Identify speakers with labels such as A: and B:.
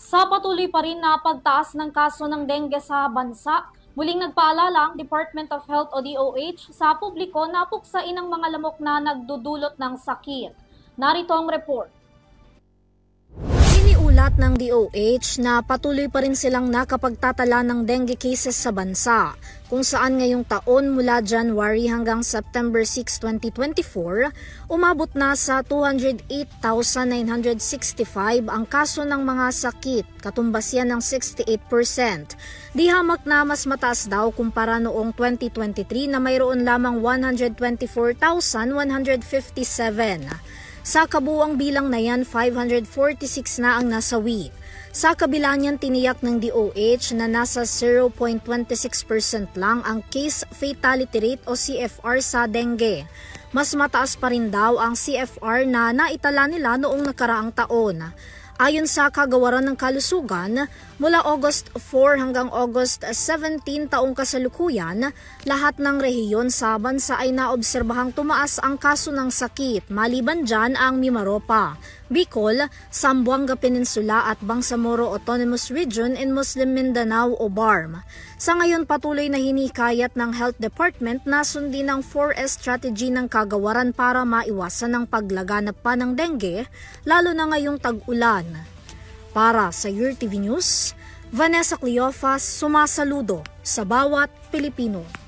A: Sa patuloy pa rin na pagtaas ng kaso ng dengue sa bansa, muling nagpaalala ang Department of Health o DOH sa publiko na puksain ang mga lamok na nagdudulot ng sakit. Narito ang report.
B: Iniulat ng DOH na patuloy pa rin silang nakapagtatala ng dengue cases sa bansa, kung saan ngayong taon mula January hanggang September 6, 2024, umabot na sa 208,965 ang kaso ng mga sakit, katumbas yan ng 68%. Di hamak na mas mataas daw kumpara noong 2023 na mayroon lamang 124,157. Sa kabuuang bilang na yan, 546 na ang nasawi. Sa kabila niyan, tiniyak ng DOH na nasa 0.26% lang ang case fatality rate o CFR sa dengue. Mas mataas pa rin daw ang CFR na naitala nila noong nakaraang taon. Ayon sa Kagawaran ng Kalusugan, mula August 4 hanggang August 17 taong kasalukuyan, lahat ng rehiyon sa bansa ay naobserbahang tumaas ang kaso ng sakit, maliban dyan ang Mimaropa, Bicol, Zamboanga Peninsula at Bangsamoro Autonomous Region in Muslim Mindanao o BARM. Sa ngayon, patuloy na hinikayat ng Health Department na sundin ang 4S strategy ng Kagawaran para maiwasan ang paglaganap pa ng dengue, lalo na ngayong tag-ulan. Para sa UrTV News, Vanessa Cleofas, sumasaludo sa bawat Pilipino.